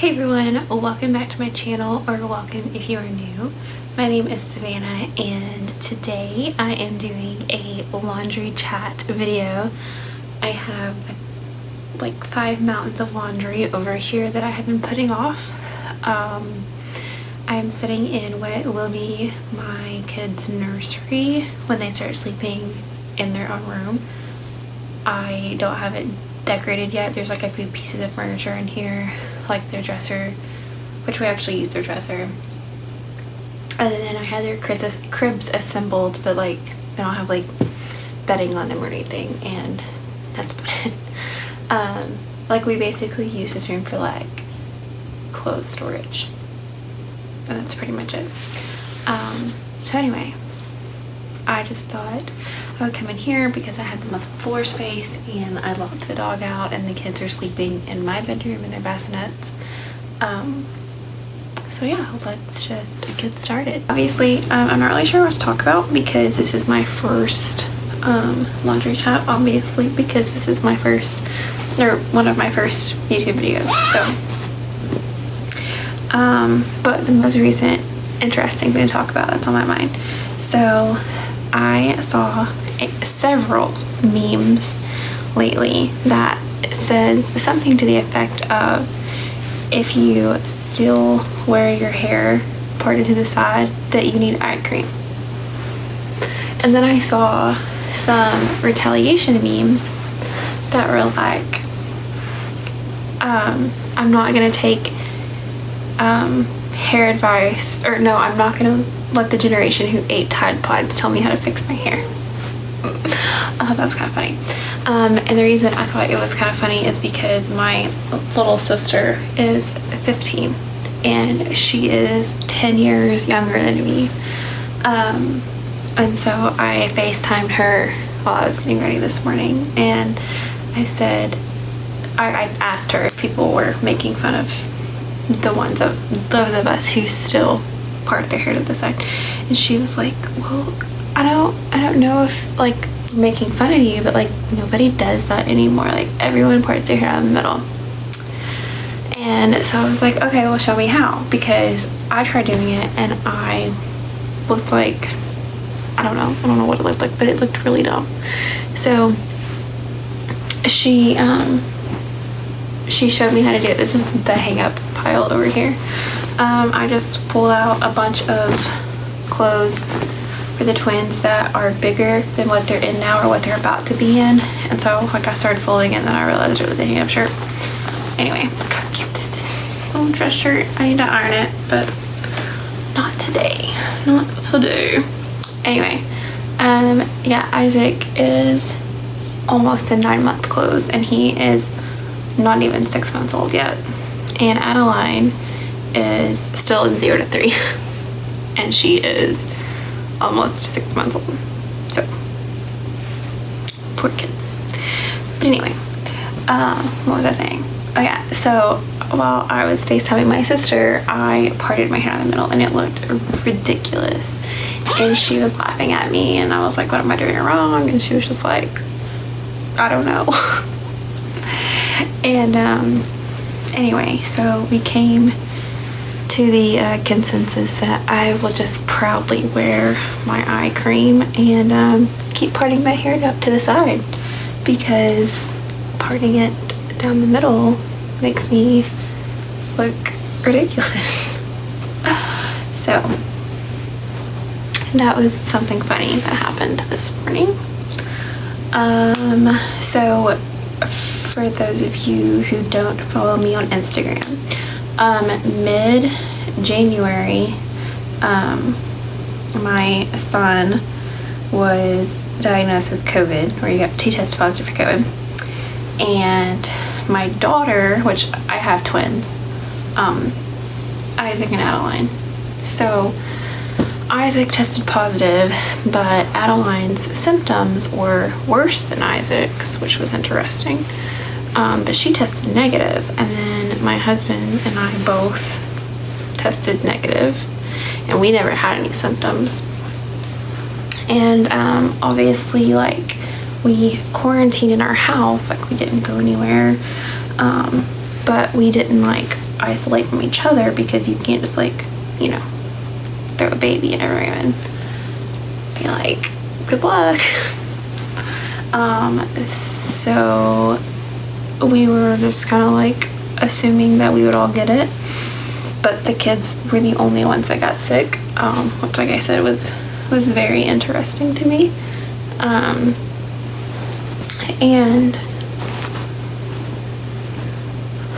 Hey everyone, welcome back to my channel, or welcome if you are new. My name is Savannah and today I am doing a laundry chat video. I have like 5 mountains of laundry over here that I have been putting off. I am sitting in what will be my kids' nursery when they start sleeping in their own room. I don't have it decorated yet. There's like a few pieces of furniture in here, like their dresser, which we actually use their dresser. And then I had their cribs assembled, but like they don't have like bedding on them or anything, and that's about it. Like we basically use this room for like clothes storage, and that's pretty much it. So anyway, I just thought I would come in here because I had the most floor space and I locked the dog out and the kids are sleeping in my bedroom in their bassinets. So yeah, let's just get started. Obviously, I'm not really sure what to talk about because this is my first laundry chat, obviously, because this is my first, or one of my first YouTube videos. So, but the most recent interesting thing to talk about that's on my mind. So I saw several memes lately that says something to the effect of, if you still wear your hair parted to the side, that you need eye cream. And then I saw some retaliation memes that were like, I'm not gonna take hair advice, or no, I'm not gonna let the generation who ate Tide Pods tell me how to fix my hair. That was kind of funny. And the reason I thought it was kind of funny is because my little sister is 15 and she is 10 years younger than me. And so I FaceTimed her while I was getting ready this morning, and I said, I asked her if people were making fun of those of us who still part their hair to the side, and she was like, well, I don't know if like making fun of you, but like nobody does that anymore, like everyone parts their hair out in the middle. And so I was like, okay, well, show me how, because I tried doing it and I looked like, I don't know what it looked like, but it looked really dumb. So she showed me how to do it. This is the hang up pile over here. I just pulled out a bunch of clothes for the twins that are bigger than what they're in now or what they're about to be in, and so like I started folding it and then I realized it was a hang-up shirt. Anyway, look how cute this is. Little dress shirt. I need to iron it, but not today. Not today. Anyway, yeah, Isaac is almost in 9-month clothes and he is not even 6 months old yet, and Adeline is still in 0 to 3 and she is almost 6 months old. So poor kids. But anyway, what was I saying? Oh yeah, so while I was FaceTiming my sister, I parted my hair in the middle and it looked ridiculous, and she was laughing at me and I was like, what am I doing wrong? And she was just like, I don't know. And anyway, so we came to the consensus that I will just proudly wear my eye cream and keep parting my hair up to the side, because parting it down the middle makes me look ridiculous. So that was something funny that happened this morning. So for those of you who don't follow me on Instagram, mid-January, my son was diagnosed with COVID, or he tested positive for COVID, and my daughter, which I have twins, Isaac and Adeline. So Isaac tested positive, but Adeline's symptoms were worse than Isaac's, which was interesting. But she tested negative, and then my husband and I both tested negative, and we never had any symptoms. And obviously, like, we quarantined in our house, like we didn't go anywhere, but we didn't like isolate from each other because you can't just like, you know, throw a baby in a room and be like, good luck. So we were just kind of like assuming that we would all get it, but the kids were the only ones that got sick, which, like I said, was very interesting to me. And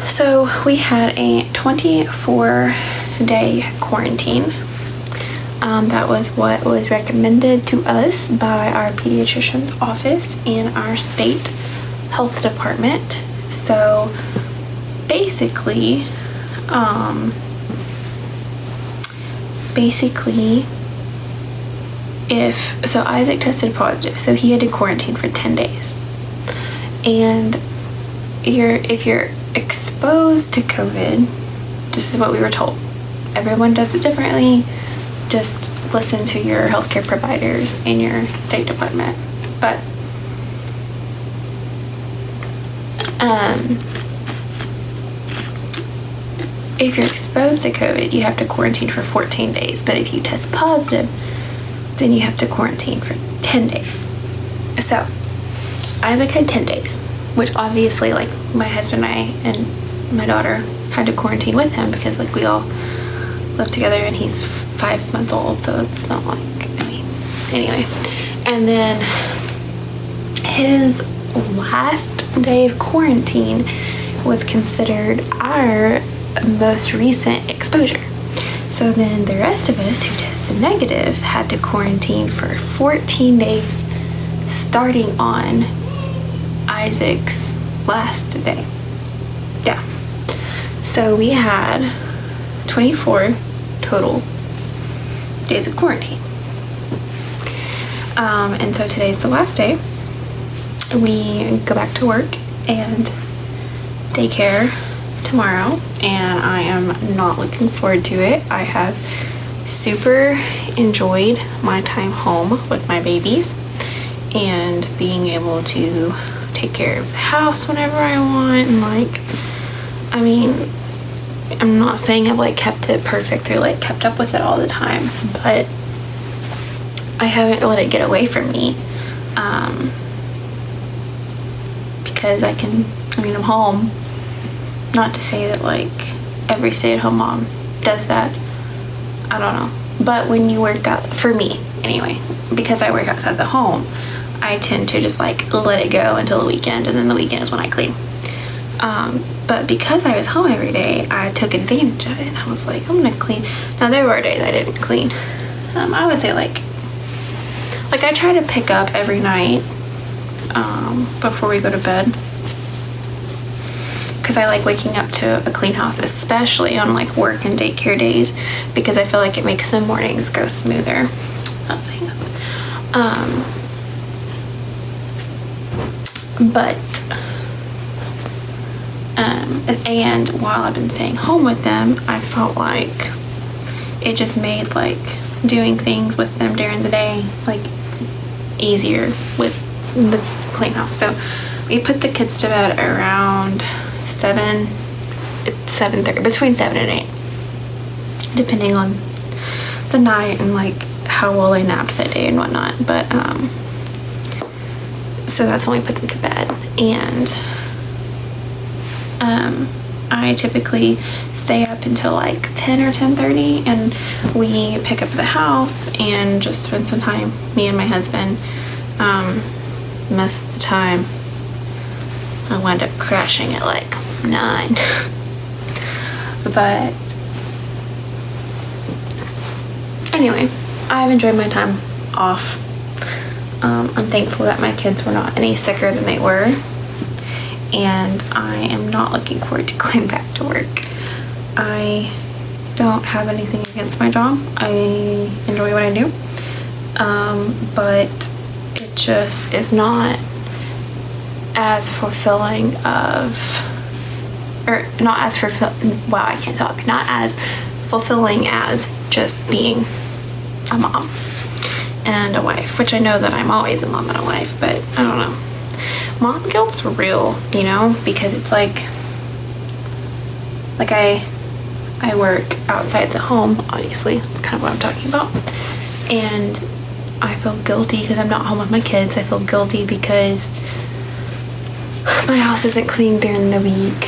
so we had a 24-day quarantine. That was what was recommended to us by our pediatrician's office and our state health department. So basically, so Isaac tested positive, so he had to quarantine for 10 days. And if you're exposed to COVID, this is what we were told. Everyone does it differently. Just listen to your healthcare providers and your state department. But if you're exposed to COVID, you have to quarantine for 14 days. But if you test positive, then you have to quarantine for 10 days. So Isaac had 10 days, which obviously, like, my husband and I and my daughter had to quarantine with him because, like, we all live together and he's 5 months old, so it's not like, I mean, anyway. And then his last day of quarantine was considered our most recent exposure. So then the rest of us who tested negative had to quarantine for 14 days starting on Isaac's last day. Yeah. So we had 24 total days of quarantine. And so today's the last day. We go back to work and daycare tomorrow, and I am not looking forward to it. I have super enjoyed my time home with my babies and being able to take care of the house whenever I want, and like, I mean, I'm not saying I've like kept it perfect or like kept up with it all the time, but I haven't let it get away from me, because I'm home. Not to say that like every stay-at-home mom does that, I don't know, but when you work out, for me anyway, because I work outside the home, I tend to just like let it go until the weekend, and then the weekend is when I clean. But because I was home every day, I took advantage of it, and I was like, I'm gonna clean. Now there were days I didn't clean. I would say like I try to pick up every night before we go to bed, because I like waking up to a clean house, especially on like work and daycare days, because I feel like it makes the mornings go smoother. Not saying that. And while I've been staying home with them, I felt like it just made like doing things with them during the day like easier with the clean house. So we put the kids to bed around 7:30, between 7 and 8, depending on the night and like how well they napped that day and whatnot. But so that's when we put them to bed, and I typically stay up until like 10 or 10:30, and we pick up the house and just spend some time, me and my husband. Most of the time I wind up crashing at like 9. But anyway, I've enjoyed my time off. I'm thankful that my kids were not any sicker than they were, and I am not looking forward to going back to work. I don't have anything against my job. I enjoy what I do, but it just is not as fulfilling not as fulfilling as just being a mom and a wife, which I know that I'm always a mom and a wife, but I don't know. Mom guilt's real, you know, because it's like I work outside the home, obviously. That's kind of what I'm talking about. And I feel guilty because I'm not home with my kids. I feel guilty because my house isn't clean during the week.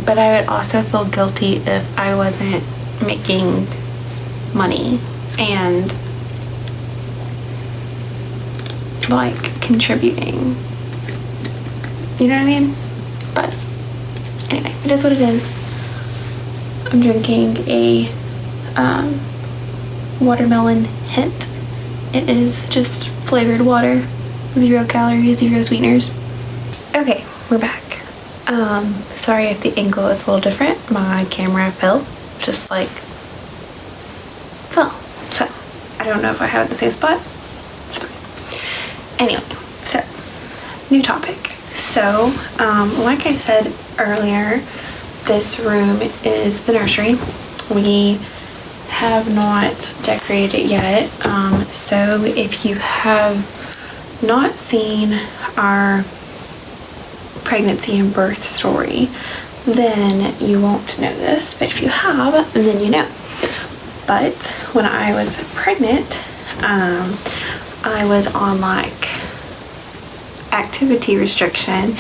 But I would also feel guilty if I wasn't making money and like contributing. You know what I mean? But anyway, it is what it is. I'm drinking a watermelon hint. It is just flavored water, 0 calories, 0 sweeteners. Okay, we're back. Sorry if the angle is a little different. My camera fell, just like fell. So I don't know if I have it in the same spot. It's fine. Anyway, so new topic. So, like I said earlier, this room is the nursery. We have not decorated it yet. So if you have not seen our pregnancy and birth story, then you won't know this. But if you have, then you know. But when I was pregnant, I was on like activity restriction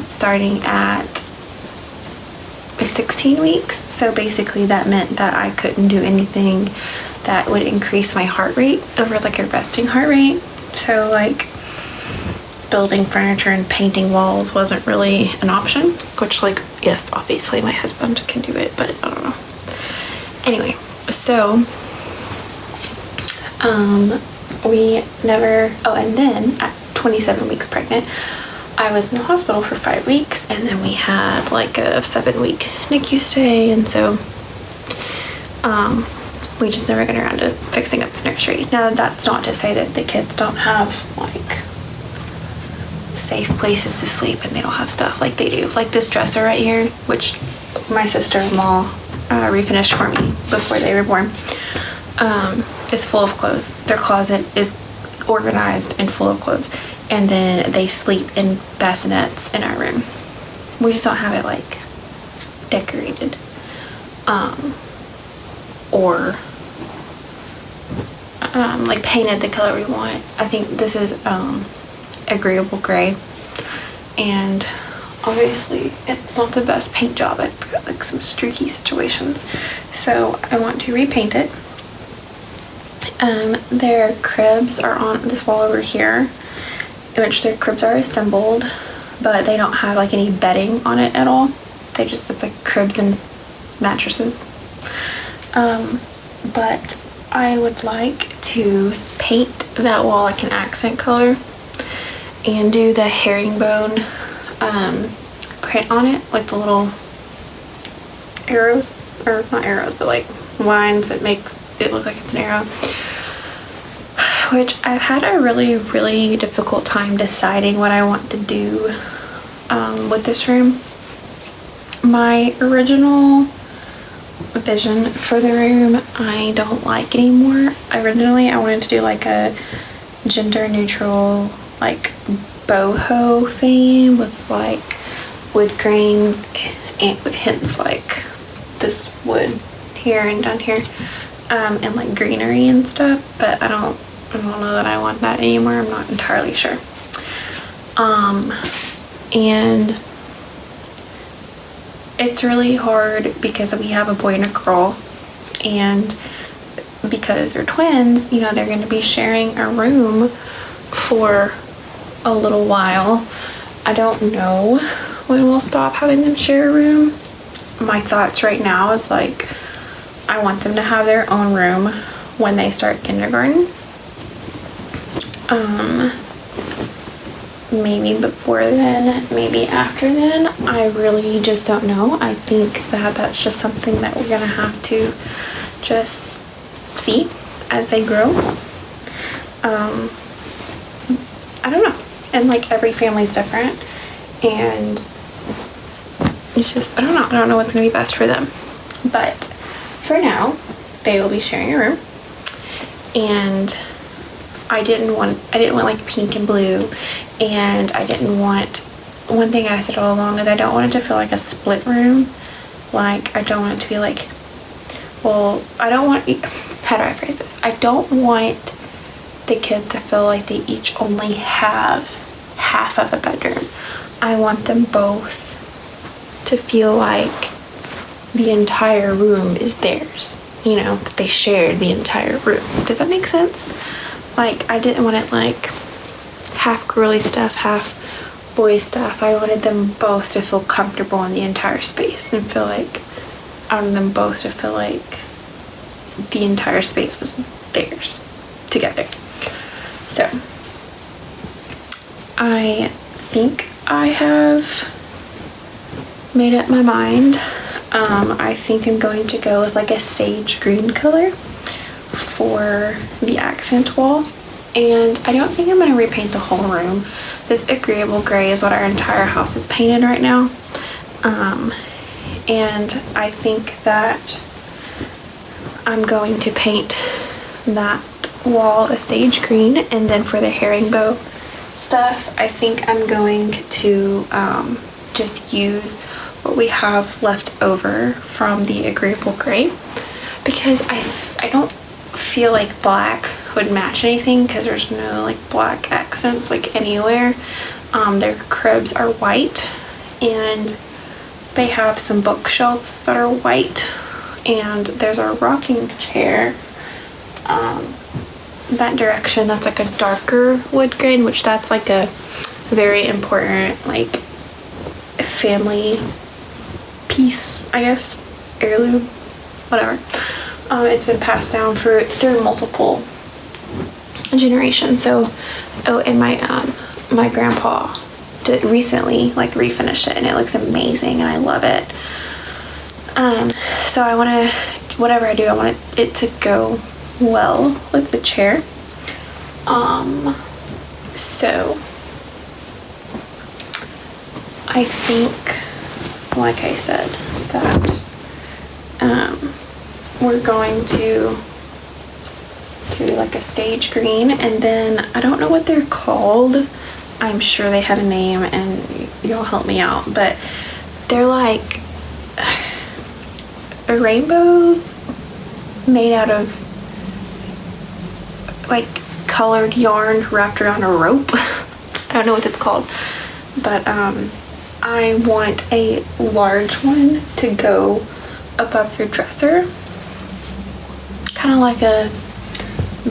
starting at 16 weeks. So basically that meant that I couldn't do anything that would increase my heart rate over like a resting heart rate. So like building furniture and painting walls wasn't really an option, which like, yes, obviously my husband can do it, but I don't know. Anyway, so we never, oh, and then at 27 weeks pregnant, I was in the hospital for 5 weeks, and then we had like a 7-week NICU stay, and so we just never got around to fixing up the nursery. Now that's not to say that the kids don't have like safe places to sleep and they don't have stuff like they do. Like this dresser right here, which my sister-in-law refinished for me before they were born, is full of clothes. Their closet is organized and full of clothes, and then they sleep in bassinets in our room. We just don't have it like decorated or like painted the color we want. I think this is agreeable gray, and obviously it's not the best paint job. It's got like some streaky situations, so I want to repaint it. Their cribs are on this wall over here, in which their cribs are assembled, but they don't have like any bedding on it at all. They just, it's like cribs and mattresses. But I would like to paint that wall like an accent color and do the herringbone print on it, like the little arrows, or not arrows, but like lines that make it look like it's an arrow. Which I've had a really difficult time deciding what I want to do with this room. My original vision for the room I don't like anymore. Originally I wanted to do like a gender neutral like boho theme with like wood grains and with hints like this wood here and down here, and like greenery and stuff, but I don't know that I want that anymore. I'm not entirely sure. And it's really hard because we have a boy and a girl, and because they're twins, you know, they're going to be sharing a room for a little while. I don't know when we'll stop having them share a room. My thoughts right now is like, I want them to have their own room when they start kindergarten. Maybe before then, maybe after then. I really just don't know. I think that that's just something that we're gonna have to just see as they grow. I don't know. And like every family's different, and it's just, I don't know what's gonna be best for them. But for now, they will be sharing a room, and I didn't want like pink and blue, and I didn't want, one thing I said all along is I don't want it to feel like a split room. like, I don't want it to be like, well, I don't want, how do I phrase this? I don't want the kids to feel like they each only have half of a bedroom. I want them both to feel like the entire room is theirs, you know, that they shared the entire room. Does that make sense? Like, I didn't want it like half girly stuff, half boy stuff. I wanted them both to feel comfortable in the entire space and feel like, I wanted them both to feel like the entire space was theirs together. So I think I have made up my mind. I think I'm going to go with like a sage green color for the accent wall, and I don't think I'm going to repaint the whole room. This agreeable gray is what our entire house is painted right now, and I think that I'm going to paint that wall a sage green, and then for the herringbone stuff I think I'm going to just use what we have left over from the agreeable gray, because I don't feel like black would match anything because there's no like black accents like anywhere. Their cribs are white and they have some bookshelves that are white, and there's a rocking chair that direction that's like a darker wood grain, which that's like a very important like family piece, I guess, heirloom, whatever. It's been passed down through multiple generations. So, and my grandpa did recently like refinish it, and it looks amazing, and I love it. So I want to, whatever I do, I want it to go well with the chair. So I think, like I said, that we're going to do like a sage green, and then I don't know what they're called. I'm sure they have a name and you'll help me out, but they're like rainbows made out of like colored yarn wrapped around a rope. I don't know what it's called, but I want a large one to go above their dresser, kind of like a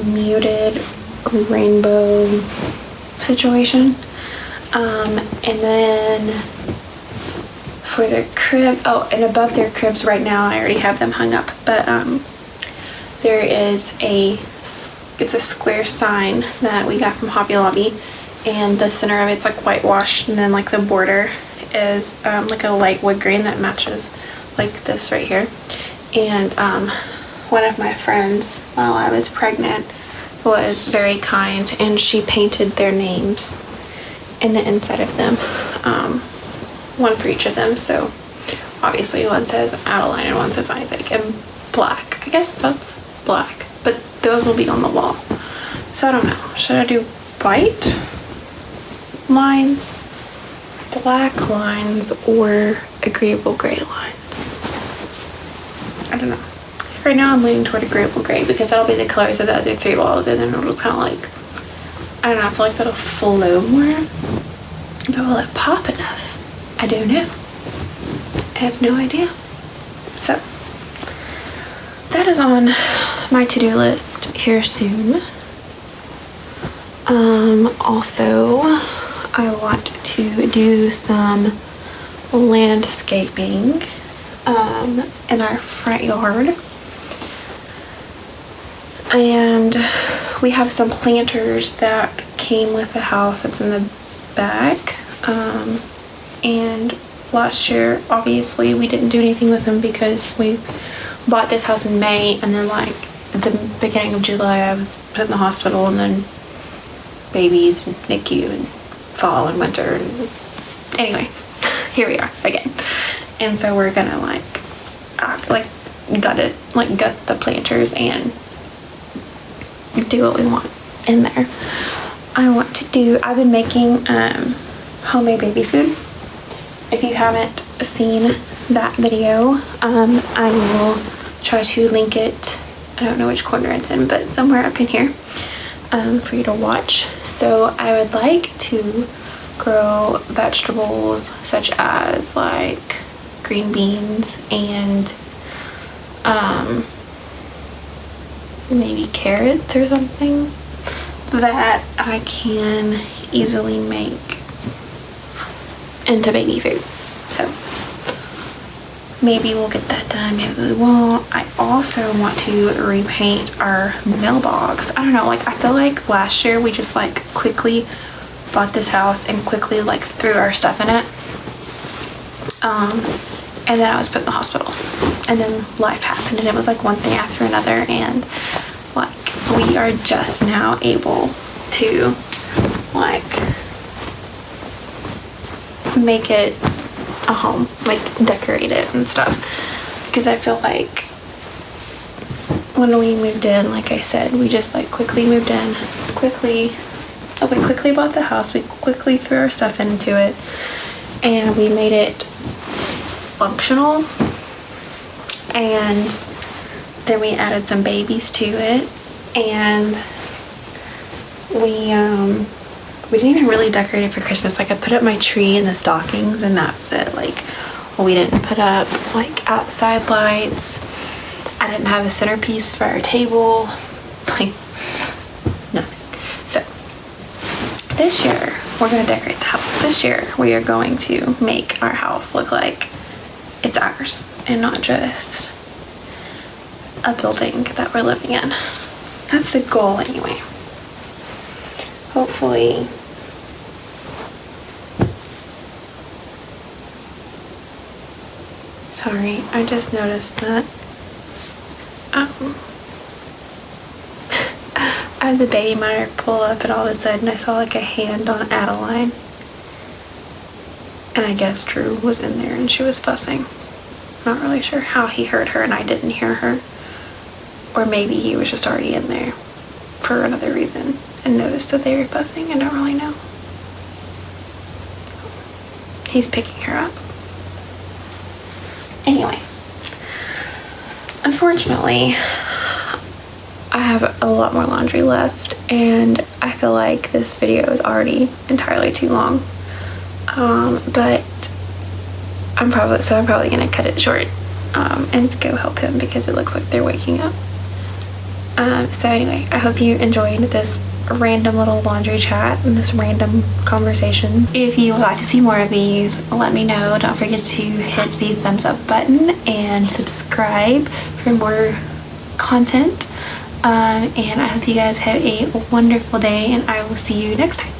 muted rainbow situation. And then for their cribs, oh, and above their cribs right now, I already have them hung up, but there is it's a square sign that we got from Hobby Lobby, and the center of it's like whitewashed, and then like the border is like a light wood grain that matches like this right here. And one of my friends while I was pregnant was very kind, and she painted their names in the inside of them, one for each of them. So obviously one says Adeline and one says Isaac, and black, I guess that's black, but those will be on the wall. So I don't know, should I do white lines, black lines, or agreeable gray lines? I don't know. Right now I'm leaning toward agreeable gray because that'll be the colors of the other three walls, and then it'll just kind of like, I don't know, I feel like that'll flow more. But will it pop enough? I don't know. I have no idea. So that is on my to-do list here soon. Also, I want to do some landscaping in our front yard. And we have some planters that came with the house that's in the back. And last year, obviously, we didn't do anything with them because we bought this house in May, and then like at the beginning of July I was put in the hospital, and then babies and NICU and fall and winter, and anyway, here we are again. And so we're gonna gut the planters and do what we want in there. I've been making homemade baby food. If you haven't seen that video. I will try to link it. I don't know which corner it's in, but somewhere up in here for you to watch. So I would like to grow vegetables such as like green beans and maybe carrots or something that I can easily make into baby food. So maybe we'll get that done, maybe we won't. I also want to repaint our mailbox. I don't know, like I feel like last year we just like quickly bought this house and quickly like threw our stuff in it. And then I was put in the hospital. And then life happened and it was like one thing after another, and like we are just now able to like make it a home, like decorate it and stuff, because I feel like when we moved in, like I said, we just like quickly moved in, we quickly bought the house, we quickly threw our stuff into it, and we made it functional, and then we added some babies to it, and we didn't even really decorate it for Christmas. Like I put up my tree and the stockings and that's it. Like, well, we didn't put up like outside lights. I didn't have a centerpiece for our table. Like nothing. So this year we're gonna decorate the house. This year we are going to make our house look like it's ours and not just a building that we're living in. That's the goal anyway. Hopefully sorry, I just noticed that I had the baby monitor pull up and all of a sudden I saw like a hand on Adeline, and I guess Drew was in there and she was fussing. Not really sure how he heard her and I didn't hear her, or maybe he was just already in there for another reason and noticed that they were fussing. I don't really know. He's picking her up. Anyway, unfortunately, I have a lot more laundry left and I feel like this video is already entirely too long. But I'm probably gonna cut it short and go help him because it looks like they're waking up. So anyway, I hope you enjoyed this random little laundry chat and this random conversation. If you would like to see more of these, let me know. Don't forget to hit the thumbs up button and subscribe for more content. And I hope you guys have a wonderful day, and I will see you next time.